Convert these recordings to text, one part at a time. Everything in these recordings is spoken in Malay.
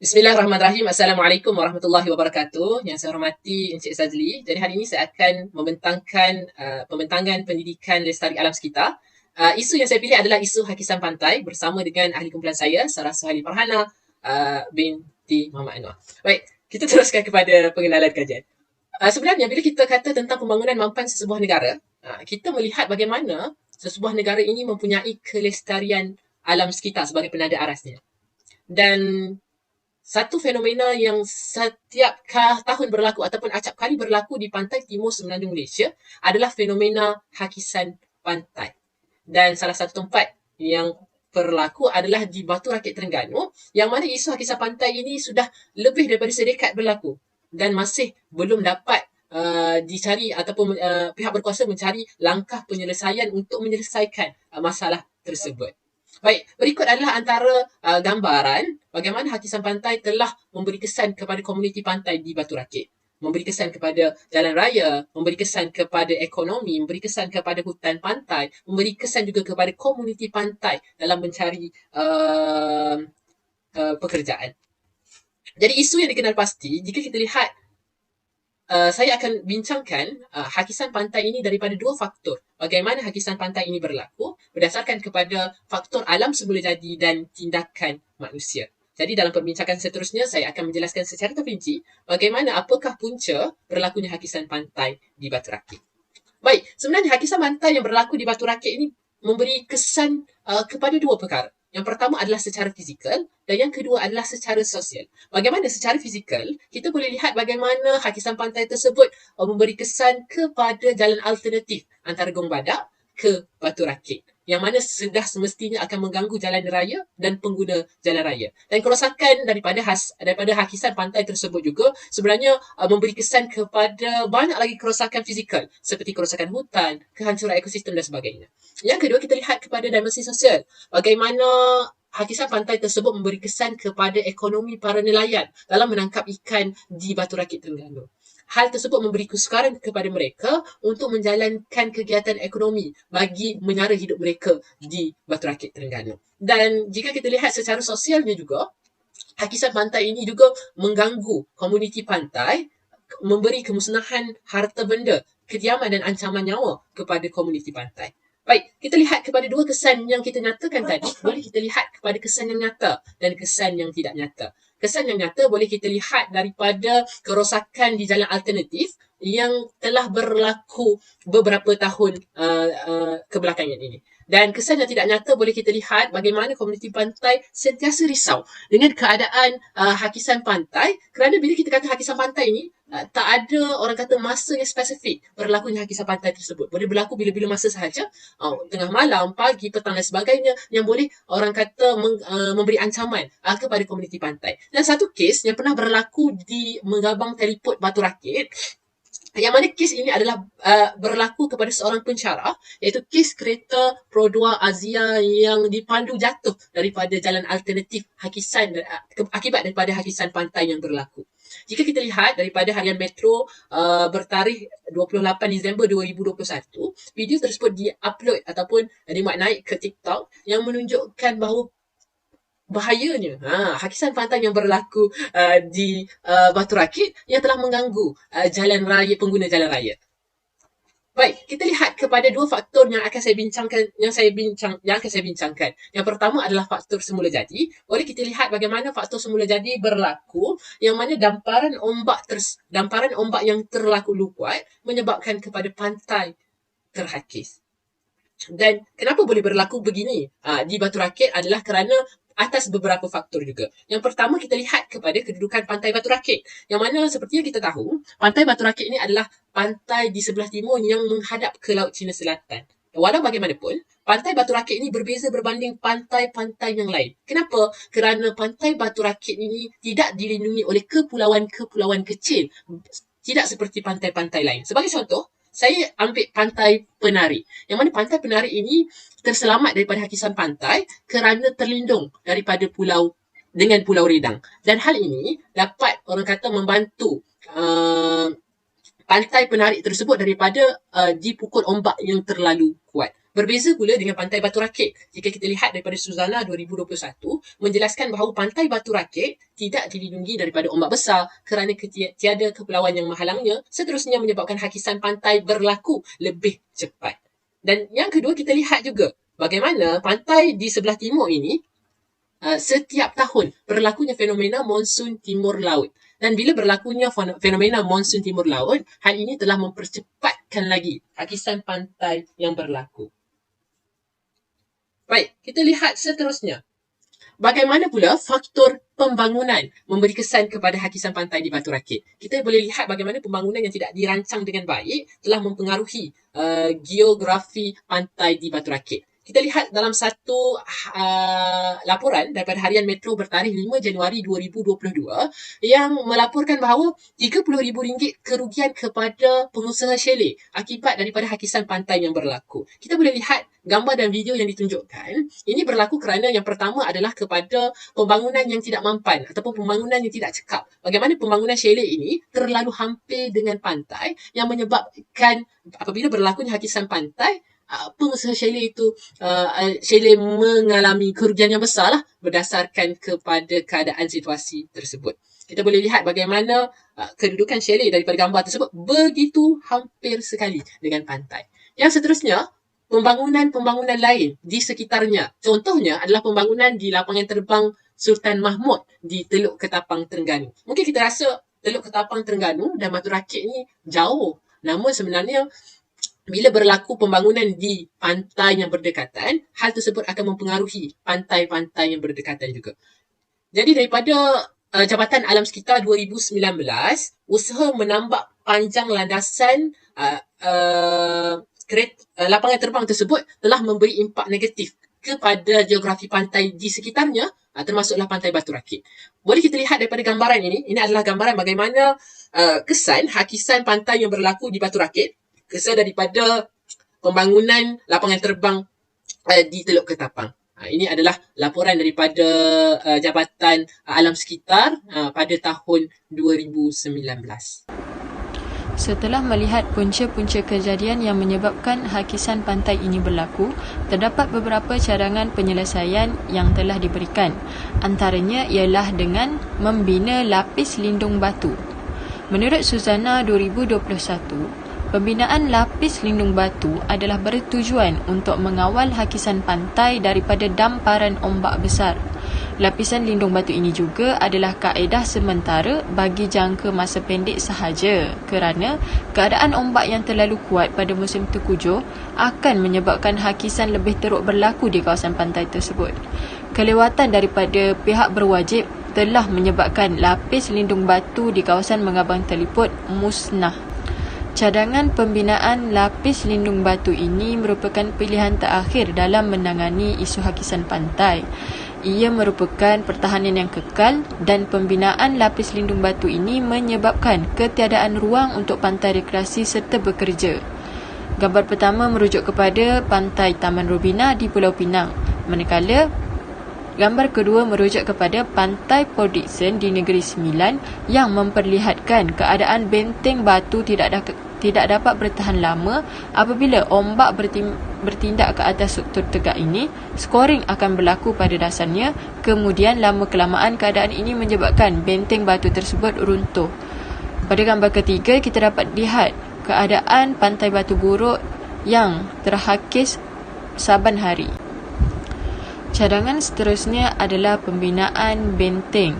Bismillahirrahmanirrahim. Assalamualaikum warahmatullahi wabarakatuh. Yang saya hormati Encik Zazli. Jadi hari ini saya akan membentangkan pembentangan pendidikan lestari alam sekitar. Isu yang saya pilih adalah isu hakisan pantai bersama dengan ahli kumpulan saya, Sarah Suhaili Farhana binti Muhammad Anwar. Baik, kita teruskan kepada pengenalan kajian. Sebenarnya bila kita kata tentang pembangunan mampan sesebuah negara, kita melihat bagaimana sesebuah negara ini mempunyai kelestarian alam sekitar sebagai penanda arasnya. Dan satu fenomena yang setiap tahun berlaku ataupun acap kali berlaku di pantai timur semenanjung Malaysia adalah fenomena hakisan pantai. Dan salah satu tempat yang berlaku adalah di Batu Rakit Terengganu, yang mana isu hakisan pantai ini sudah lebih daripada sedekad berlaku dan masih belum dapat dicari ataupun pihak berkuasa mencari langkah penyelesaian untuk menyelesaikan masalah tersebut. Baik, berikut adalah antara gambaran bagaimana hakisan pantai telah memberi kesan kepada komuniti pantai di Batu Rakit. Memberi kesan kepada jalan raya, memberi kesan kepada ekonomi, memberi kesan kepada hutan pantai, memberi kesan juga kepada komuniti pantai dalam mencari pekerjaan. Jadi isu yang dikenal pasti, jika kita lihat saya akan bincangkan hakisan pantai ini daripada dua faktor. Bagaimana hakisan pantai ini berlaku berdasarkan kepada faktor alam semula jadi dan tindakan manusia. Jadi dalam perbincangan seterusnya, saya akan menjelaskan secara terperinci bagaimana apakah punca berlakunya hakisan pantai di Batu Rakit. Baik, sebenarnya hakisan pantai yang berlaku di Batu Rakit ini memberi kesan kepada dua perkara. Yang pertama adalah secara fizikal dan yang kedua adalah secara sosial. Bagaimana secara fizikal, kita boleh lihat bagaimana hakisan pantai tersebut memberi kesan kepada jalan alternatif antara Gong Badak ke Batu Rakit, yang mana sudah semestinya akan mengganggu jalan raya dan pengguna jalan raya. Dan kerosakan daripada hakisan pantai tersebut juga sebenarnya memberi kesan kepada banyak lagi kerosakan fizikal seperti kerosakan hutan, kehancuran ekosistem dan sebagainya. Yang kedua, kita lihat kepada dimensi sosial. Bagaimana hakisan pantai tersebut memberi kesan kepada ekonomi para nelayan dalam menangkap ikan di Batu Rakit Terengganu. Hal tersebut memberi kesukaran kepada mereka untuk menjalankan kegiatan ekonomi bagi menyara hidup mereka di Batu Rakit Terengganu. Dan jika kita lihat secara sosialnya juga, hakisan pantai ini juga mengganggu komuniti pantai, memberi kemusnahan harta benda, kediaman dan ancaman nyawa kepada komuniti pantai. Baik, kita lihat kepada dua kesan yang kita nyatakan tadi. Boleh kita lihat kepada kesan yang nyata dan kesan yang tidak nyata. Kesan yang nyata boleh kita lihat daripada kerosakan di jalan alternatif yang telah berlaku beberapa tahun kebelakangan ini. Dan kesan yang tidak nyata boleh kita lihat bagaimana komuniti pantai sentiasa risau dengan keadaan hakisan pantai, kerana bila kita kata hakisan pantai ini, tak ada orang kata masa yang spesifik berlakunya hakisan pantai tersebut. Boleh berlaku bila-bila masa sahaja, tengah malam, pagi, petang dan sebagainya, yang boleh orang kata memberi ancaman kepada komuniti pantai. Dan satu kes yang pernah berlaku di Megabang Teleport Batu Rakit, yang mana kes ini adalah berlaku kepada seorang pensyarah, iaitu kes kereta Pro2 Azia yang dipandu jatuh daripada jalan alternatif hakisan akibat daripada hakisan pantai yang berlaku. Jika kita lihat daripada harian Metro bertarikh 28 Disember 2021, video tersebut di-upload ataupun dimuat naik ke TikTok yang menunjukkan bahawa bahayanya hakisan pantai yang berlaku di Batu Rakit yang telah mengganggu jalan raya, pengguna jalan raya. Baik, kita lihat kepada dua faktor yang akan saya bincangkan, yang akan saya bincangkan. Yang pertama adalah faktor semula jadi. Boleh kita lihat bagaimana faktor semula jadi berlaku, yang mana damparan ombak yang terlalu kuat menyebabkan kepada pantai terhakis. Dan kenapa boleh berlaku begini di Batu Rakit adalah kerana atas beberapa faktor juga. Yang pertama, kita lihat kepada kedudukan pantai Batu Rakit, yang mana seperti yang kita tahu, pantai Batu Rakit ini adalah pantai di sebelah timur yang menghadap ke Laut Cina Selatan. Walau bagaimanapun, pantai Batu Rakit ini berbeza berbanding pantai-pantai yang lain. Kenapa? Kerana pantai Batu Rakit ini tidak dilindungi oleh kepulauan-kepulauan kecil, tidak seperti pantai-pantai lain. Sebagai contoh, saya ambil pantai Penari, yang mana pantai Penari ini terselamat daripada hakisan pantai kerana terlindung daripada pulau dengan Pulau Redang. Dan hal ini dapat orang kata membantu pantai penarik tersebut daripada dipukul ombak yang terlalu kuat. Berbeza pula dengan pantai Batu Rakit. Jika kita lihat daripada Suzana 2021, menjelaskan bahawa pantai Batu Rakit tidak dilindungi daripada ombak besar kerana tiada kepulauan yang menghalangnya, seterusnya menyebabkan hakisan pantai berlaku lebih cepat. Dan yang kedua, kita lihat juga bagaimana pantai di sebelah timur ini setiap tahun berlakunya fenomena monsun timur laut. Dan bila berlakunya fenomena monsun timur laut, hal ini telah mempercepatkan lagi hakisan pantai yang berlaku. Baik, kita lihat seterusnya. Bagaimana pula faktor pembangunan memberi kesan kepada hakisan pantai di Batu Rakit? Kita boleh lihat bagaimana pembangunan yang tidak dirancang dengan baik telah mempengaruhi geografi pantai di Batu Rakit. Kita lihat dalam satu laporan daripada Harian Metro bertarikh 5 Januari 2022 yang melaporkan bahawa RM30,000 kerugian kepada pengusaha chalet akibat daripada hakisan pantai yang berlaku. Kita boleh lihat gambar dan video yang ditunjukkan. Ini berlaku kerana yang pertama adalah kepada pembangunan yang tidak mampan ataupun pembangunan yang tidak cekap. Bagaimana pembangunan chalet ini terlalu hampir dengan pantai yang menyebabkan apabila berlakunya hakisan pantai, pengusaha chalet itu chalet mengalami kerugian yang besar lah berdasarkan kepada keadaan situasi tersebut. Kita boleh lihat bagaimana kedudukan chalet daripada gambar tersebut begitu hampir sekali dengan pantai. Yang seterusnya, pembangunan-pembangunan lain di sekitarnya. Contohnya adalah pembangunan di lapangan terbang Sultan Mahmud di Teluk Ketapang, Terengganu. Mungkin kita rasa Teluk Ketapang, Terengganu dan Batu Rakit ni jauh. Namun sebenarnya bila berlaku pembangunan di pantai yang berdekatan, hal tersebut akan mempengaruhi pantai-pantai yang berdekatan juga. Jadi daripada Jabatan Alam Sekitar 2019, usaha menambah panjang landasan lapangan terbang tersebut telah memberi impak negatif kepada geografi pantai di sekitarnya, termasuklah pantai Batu Rakit. Boleh kita lihat daripada gambaran ini adalah gambaran bagaimana kesan hakisan pantai yang berlaku di Batu Rakit, kesan daripada pembangunan lapangan terbang di Teluk Ketapang. Ini adalah laporan daripada Jabatan Alam Sekitar pada tahun 2019. Setelah melihat punca-punca kejadian yang menyebabkan hakisan pantai ini berlaku, terdapat beberapa cadangan penyelesaian yang telah diberikan. Antaranya ialah dengan membina lapis lindung batu. Menurut Suzana 2021, pembinaan lapis lindung batu adalah bertujuan untuk mengawal hakisan pantai daripada damparan ombak besar. Lapisan lindung batu ini juga adalah kaedah sementara bagi jangka masa pendek sahaja kerana keadaan ombak yang terlalu kuat pada musim tengkujuh akan menyebabkan hakisan lebih teruk berlaku di kawasan pantai tersebut. Kelewatan daripada pihak berwajib telah menyebabkan lapis lindung batu di kawasan Mengabang Teliput musnah. Cadangan pembinaan lapis lindung batu ini merupakan pilihan terakhir dalam menangani isu hakisan pantai. Ia merupakan pertahanan yang kekal dan pembinaan lapis lindung batu ini menyebabkan ketiadaan ruang untuk pantai rekreasi serta bekerja. Gambar pertama merujuk kepada pantai Taman Robina di Pulau Pinang, manakala gambar kedua merujuk kepada pantai Port Dickson di Negeri Sembilan yang memperlihatkan keadaan benteng batu tidak dapat bertahan lama. Apabila ombak bertindak ke atas struktur tegak ini, skoring akan berlaku pada dasarnya. Kemudian lama kelamaan keadaan ini menyebabkan benteng batu tersebut runtuh. Pada gambar ketiga, kita dapat lihat keadaan pantai Batu Buruk yang terhakis saban hari. Cadangan seterusnya adalah pembinaan benteng.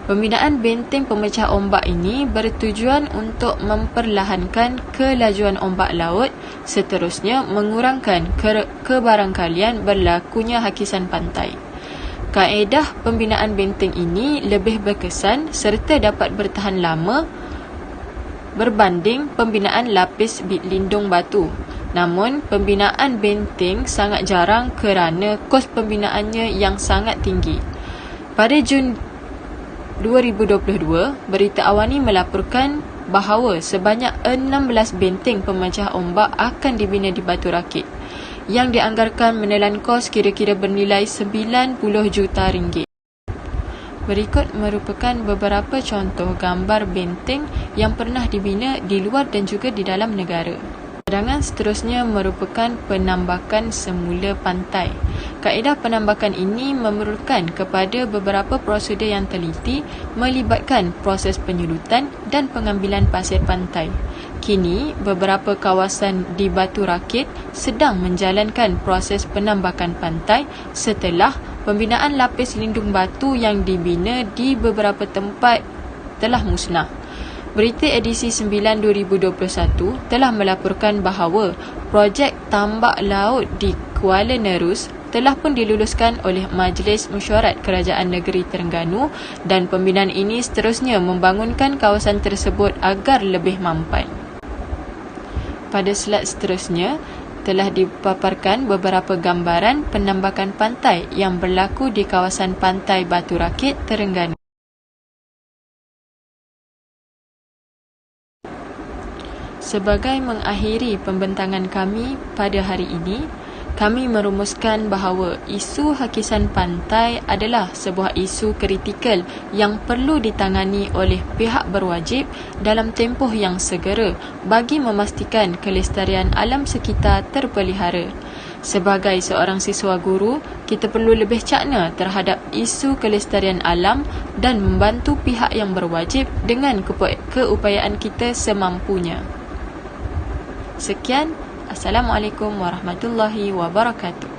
Pembinaan benteng pemecah ombak ini bertujuan untuk memperlahankan kelajuan ombak laut, seterusnya mengurangkan kebarangkalian berlakunya hakisan pantai. Kaedah pembinaan benteng ini lebih berkesan serta dapat bertahan lama berbanding pembinaan lapis lindung batu. Namun, pembinaan benteng sangat jarang kerana kos pembinaannya yang sangat tinggi. Pada Jun 2022, Berita Awani melaporkan bahawa sebanyak 16 benteng pemecah ombak akan dibina di Batu Rakit yang dianggarkan menelan kos kira-kira bernilai RM90 juta. Berikut merupakan beberapa contoh gambar benteng yang pernah dibina di luar dan juga di dalam negara. Cadangan seterusnya merupakan penambakan semula pantai. Kaedah penambakan ini memerlukan kepada beberapa prosedur yang teliti melibatkan proses penyudutan dan pengambilan pasir pantai. Kini, beberapa kawasan di Batu Rakit sedang menjalankan proses penambakan pantai setelah pembinaan lapis lindung batu yang dibina di beberapa tempat telah musnah. Berita edisi 9 2021 telah melaporkan bahawa projek tambak laut di Kuala Nerus telah pun diluluskan oleh Majlis Mesyuarat Kerajaan Negeri Terengganu dan pembinaan ini seterusnya membangunkan kawasan tersebut agar lebih mampan. Pada slide seterusnya, telah dipaparkan beberapa gambaran penambakan pantai yang berlaku di kawasan pantai Batu Rakit, Terengganu. Sebagai mengakhiri pembentangan kami pada hari ini, kami merumuskan bahawa isu hakisan pantai adalah sebuah isu kritikal yang perlu ditangani oleh pihak berwajib dalam tempoh yang segera bagi memastikan kelestarian alam sekitar terpelihara. Sebagai seorang siswa guru, kita perlu lebih cakna terhadap isu kelestarian alam dan membantu pihak yang berwajib dengan keupayaan kita semampunya. Sekian. Assalamualaikum warahmatullahi wabarakatuh.